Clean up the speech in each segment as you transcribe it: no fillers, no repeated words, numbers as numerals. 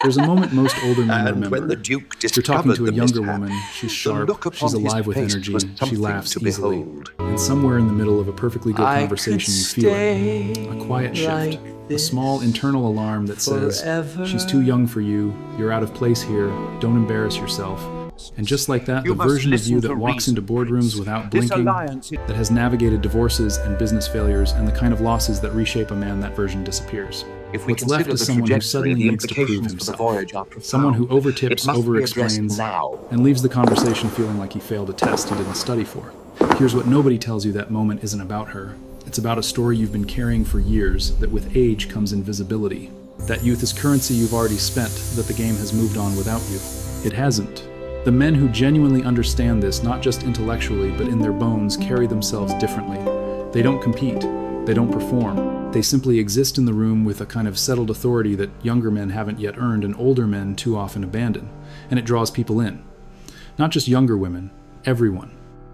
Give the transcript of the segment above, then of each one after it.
There's a moment most older men And remember. when the Duke You're talking discovered to a the younger mishap, woman. She's the sharp, look she's upon his alive with face energy, was she something laughs to easily. behold. And somewhere in the middle of a perfectly good I conversation, you could feel it. stay A quiet shift, like a small this internal alarm that says, forever. she's too young for you, you're out of place here, don't embarrass yourself. And just like that, You the must version of you listen that to walks reason, into boardrooms Prince. without This blinking, alliance is- that has navigated divorces and business failures and the kind of losses that reshape a man, that version disappears. If we What's left consider is the someone who trajectory, suddenly the needs to prove implications for the himself. voyage are profound. Someone who It overtips, must be addressed over-explains, now. and leaves the conversation feeling like he failed a test he didn't study for. Here's what nobody tells you: that moment isn't about her. It's about a story you've been carrying for years, that with age comes invisibility. That youth is currency you've already spent, that the game has moved on without you. It hasn't. The men who genuinely understand this, not just intellectually, but in their bones, carry themselves differently. They don't compete. They don't perform. They simply exist in the room with a kind of settled authority that younger men haven't yet earned and older men too often abandon. And it draws people in. Not just younger women, everyone.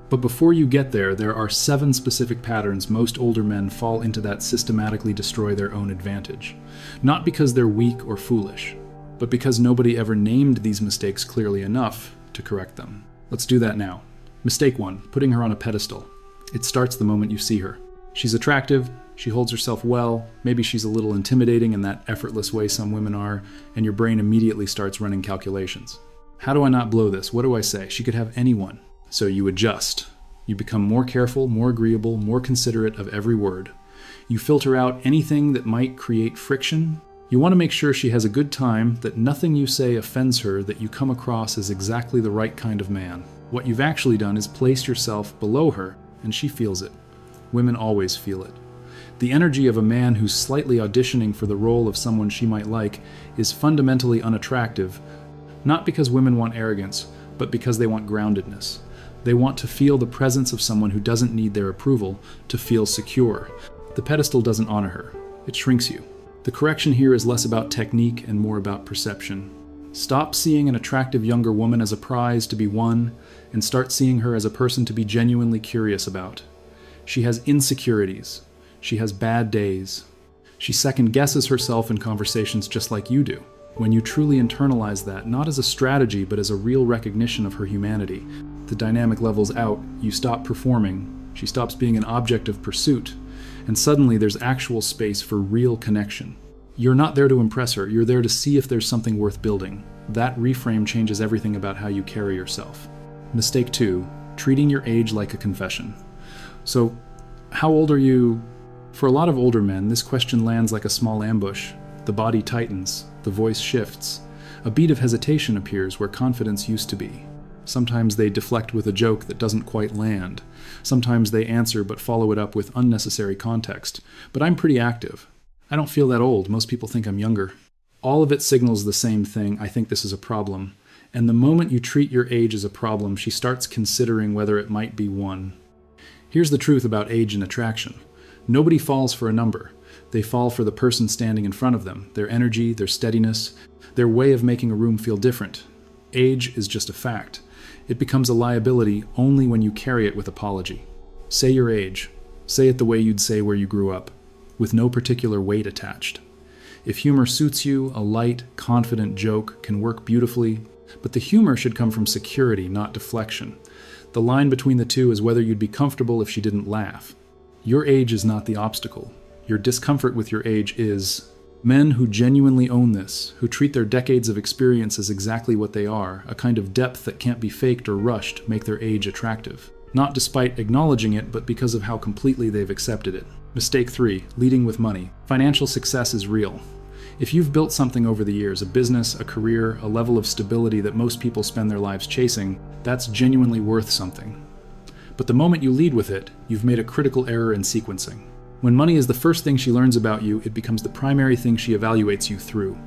But before you get there, there are 7 specific patterns most older men fall into that systematically destroy their own advantage. Not because they're weak or foolish, but because nobody ever named these mistakes clearly enough to correct them. Let's do that now. Mistake 1, putting her on a pedestal. It starts the moment you see her. She's attractive, she holds herself well, maybe she's a little intimidating in that effortless way some women are, and your brain immediately starts running calculations. How do I not blow this? What do I say? She could have anyone. So you adjust. You become more careful, more agreeable, more considerate of every word. You filter out anything that might create friction. You want to make sure she has a good time, that nothing you say offends her, that you come across as exactly the right kind of man. What you've actually done is place yourself below her, and she feels it. Women always feel it. The energy of a man who's slightly auditioning for the role of someone she might like is fundamentally unattractive, not because women want arrogance, but because they want groundedness. They want to feel the presence of someone who doesn't need their approval, to feel secure. The pedestal doesn't honor her. It shrinks you. The correction here is less about technique and more about perception. Stop seeing an attractive younger woman as a prize to be won, and start seeing her as a person to be genuinely curious about. She has insecurities. She has bad days. She second-guesses herself in conversations just like you do. When you truly internalize that, not as a strategy, but as a real recognition of her humanity, the dynamic levels out, you stop performing, she stops being an object of pursuit, and suddenly there's actual space for real connection. You're not there to impress her, you're there to see if there's something worth building. That reframe changes everything about how you carry yourself. Mistake 2, treating your age like a confession. So, how old are you? For a lot of older men, this question lands like a small ambush. The body tightens, the voice shifts. A beat of hesitation appears where confidence used to be. Sometimes they deflect with a joke that doesn't quite land. Sometimes they answer but follow it up with unnecessary context. But I'm pretty active. I don't feel that old. Most people think I'm younger. All of it signals the same thing: I think this is a problem. And the moment you treat your age as a problem, she starts considering whether it might be one. Here's the truth about age and attraction. Nobody falls for a number. They fall for the person standing in front of them, their energy, their steadiness, their way of making a room feel different. Age is just a fact. It becomes a liability only when you carry it with apology. Say your age. Say it the way you'd say where you grew up, with no particular weight attached. If humor suits you, a light, confident joke can work beautifully, but the humor should come from security, not deflection. The line between the two is whether you'd be comfortable if she didn't laugh. Your age is not the obstacle. Your discomfort with your age is. Men who genuinely own this, who treat their decades of experience as exactly what they are, a kind of depth that can't be faked or rushed, make their age attractive. Not despite acknowledging it, but because of how completely they've accepted it. Mistake 3, leading with money. Financial success is real. If you've built something over the years, a business, a career, a level of stability that most people spend their lives chasing, that's genuinely worth something. But the moment you lead with it, you've made a critical error in sequencing. When money is the first thing she learns about you, it becomes the primary thing she evaluates you through.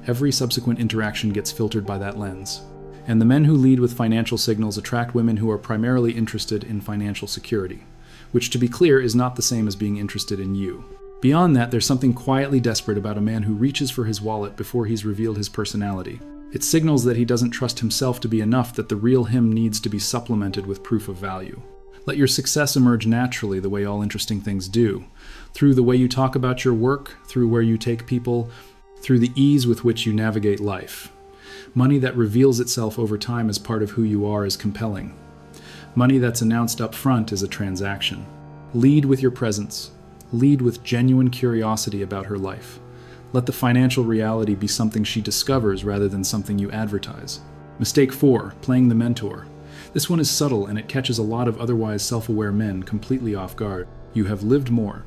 Every subsequent interaction gets filtered by that lens. And the men who lead with financial signals attract women who are primarily interested in financial security, which, to be clear, is not the same as being interested in you. Beyond that, there's something quietly desperate about a man who reaches for his wallet before he's revealed his personality. It signals that he doesn't trust himself to be enough, that the real him needs to be supplemented with proof of value. Let your success emerge naturally, the way all interesting things do. Through the way you talk about your work, through where you take people, through the ease with which you navigate life. Money that reveals itself over time as part of who you are is compelling. Money that's announced up front is a transaction. Lead with your presence. Lead with genuine curiosity about her life. Let the financial reality be something she discovers rather than something you advertise. Mistake 4, playing the mentor. This one is subtle and it catches a lot of otherwise self-aware men completely off guard. You have lived more.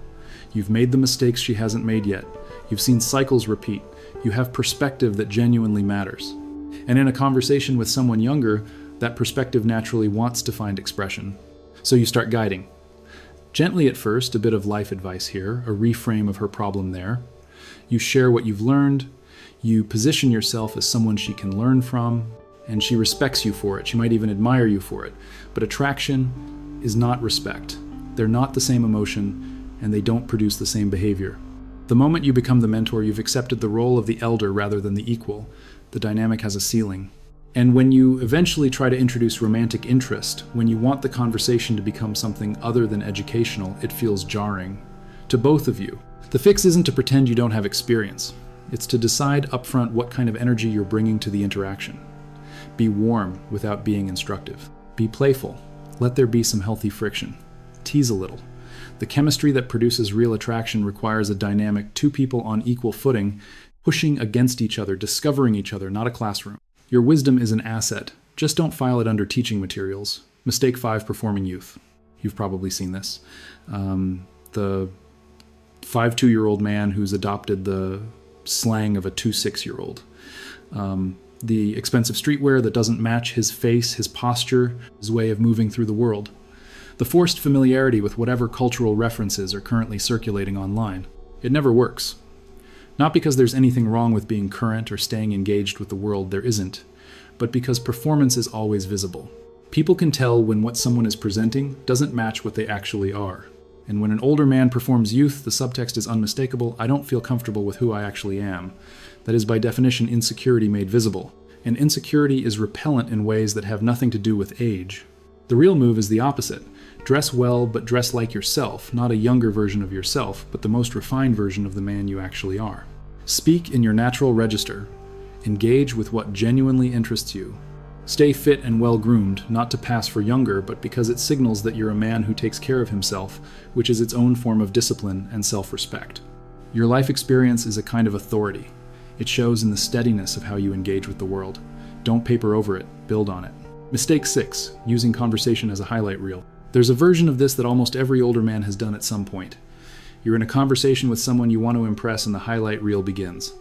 You've made the mistakes she hasn't made yet. You've seen cycles repeat. You have perspective that genuinely matters. And in a conversation with someone younger, that perspective naturally wants to find expression. So you start guiding. Gently at first, a bit of life advice here, a reframe of her problem there. You share what you've learned. You position yourself as someone she can learn from, and she respects you for it. She might even admire you for it. But attraction is not respect. They're not the same emotion, and they don't produce the same behavior. The moment you become the mentor, you've accepted the role of the elder rather than the equal. The dynamic has a ceiling. And when you eventually try to introduce romantic interest, when you want the conversation to become something other than educational, it feels jarring. To both of you. The fix isn't to pretend you don't have experience. It's to decide upfront what kind of energy you're bringing to the interaction. Be warm without being instructive. Be playful. Let there be some healthy friction. Tease a little. The chemistry that produces real attraction requires a dynamic, two people on equal footing, pushing against each other, discovering each other, not a classroom. Your wisdom is an asset. Just don't file it under teaching materials. Mistake 5, performing youth. You've probably seen this. The 5'2" man who's adopted the slang of a 2'6". The expensive streetwear that doesn't match his face, his posture, his way of moving through the world. The forced familiarity with whatever cultural references are currently circulating online. It never works. Not because there's anything wrong with being current or staying engaged with the world, there isn't, but because performance is always visible. People can tell when what someone is presenting doesn't match what they actually are. And when an older man performs youth, the subtext is unmistakable. I don't feel comfortable with who I actually am. That is by definition insecurity made visible. And insecurity is repellent in ways that have nothing to do with age. The real move is the opposite. Dress well, but dress like yourself, not a younger version of yourself, but the most refined version of the man you actually are. Speak in your natural register. Engage with what genuinely interests you. Stay fit and well-groomed, not to pass for younger, but because it signals that you're a man who takes care of himself, which is its own form of discipline and self-respect. Your life experience is a kind of authority. It shows in the steadiness of how you engage with the world. Don't paper over it, build on it. Mistake 6, using conversation as a highlight reel. There's a version of this that almost every older man has done at some point. You're in a conversation with someone you want to impress and the highlight reel begins.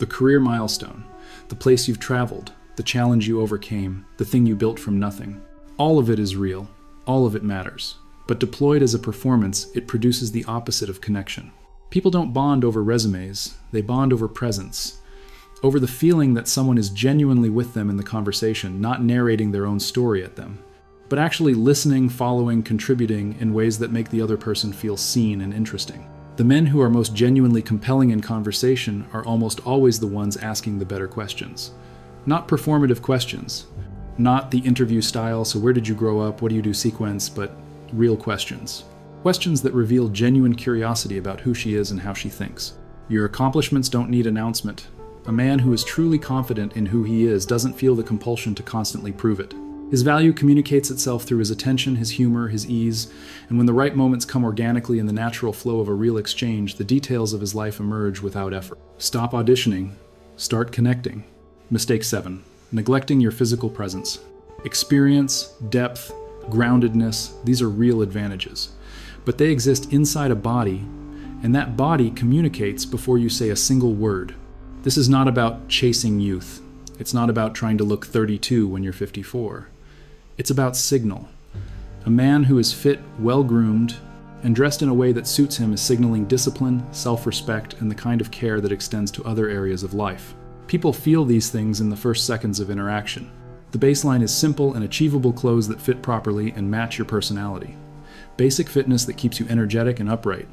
The career milestone, the place you've traveled, the challenge you overcame, the thing you built from nothing. All of it is real. All of it matters. But deployed as a performance, it produces the opposite of connection. People don't bond over resumes. They bond over presence. Over the feeling that someone is genuinely with them in the conversation, not narrating their own story at them, but actually listening, following, contributing in ways that make the other person feel seen and interesting. The men who are most genuinely compelling in conversation are almost always the ones asking the better questions. Not performative questions, not the interview style, so where did you grow up, what do you do sequence, but real questions. Questions that reveal genuine curiosity about who she is and how she thinks. Your accomplishments don't need announcement. A man who is truly confident in who he is doesn't feel the compulsion to constantly prove it. His value communicates itself through his attention, his humor, his ease, and when the right moments come organically in the natural flow of a real exchange, the details of his life emerge without effort. Stop auditioning. Start connecting. Mistake 7. Neglecting your physical presence. Experience, depth, groundedness, these are real advantages. But they exist inside a body, and that body communicates before you say a single word. This is not about chasing youth. It's not about trying to look 32 when you're 54. It's about signal. A man who is fit, well-groomed, and dressed in a way that suits him is signaling discipline, self-respect, and the kind of care that extends to other areas of life. People feel these things in the first seconds of interaction. The baseline is simple and achievable clothes that fit properly and match your personality. Basic fitness that keeps you energetic and upright.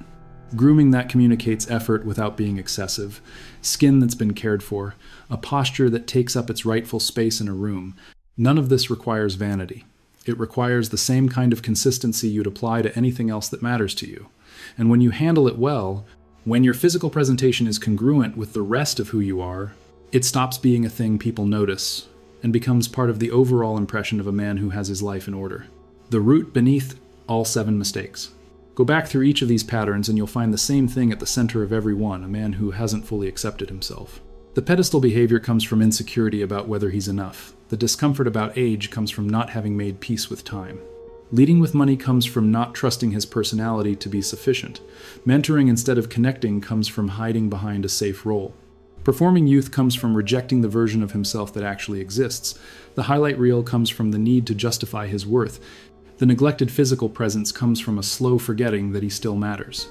Grooming that communicates effort without being excessive. Skin that's been cared for. A posture that takes up its rightful space in a room. None of this requires vanity. It requires the same kind of consistency you'd apply to anything else that matters to you. And when you handle it well, When your physical presentation is congruent with the rest of who you are, it stops being a thing people notice and becomes part of the overall impression of a man who has his life in order. The root beneath all 7 mistakes. Go back through each of these patterns and you'll find the same thing at the center of every one, a man who hasn't fully accepted himself. The pedestal behavior comes from insecurity about whether he's enough. The discomfort about age comes from not having made peace with time. Leading with money comes from not trusting his personality to be sufficient. Mentoring instead of connecting comes from hiding behind a safe role. Performing youth comes from rejecting the version of himself that actually exists. The highlight reel comes from the need to justify his worth. The neglected physical presence comes from a slow forgetting that he still matters.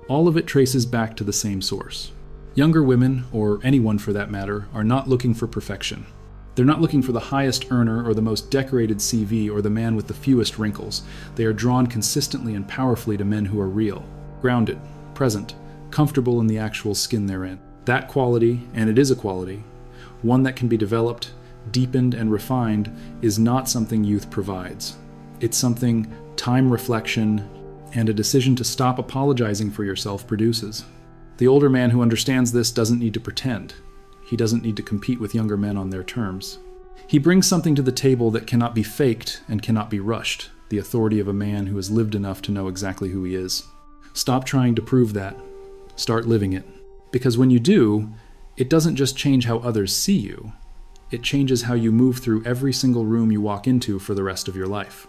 All of it traces back to the same source. Younger women, or anyone for that matter, are not looking for perfection. They're not looking for the highest earner or the most decorated CV or the man with the fewest wrinkles. They are drawn consistently and powerfully to men who are real, grounded, present, comfortable in the actual skin they're in. That quality, and it is a quality, one that can be developed, deepened, and refined, is not something youth provides. It's something time reflection and a decision to stop apologizing for yourself produces. The older man who understands this doesn't need to pretend. He doesn't need to compete with younger men on their terms. He brings something to the table that cannot be faked and cannot be rushed, the authority of a man who has lived enough to know exactly who he is. Stop trying to prove that. Start living it. Because when you do, it doesn't just change how others see you, it changes how you move through every single room you walk into for the rest of your life.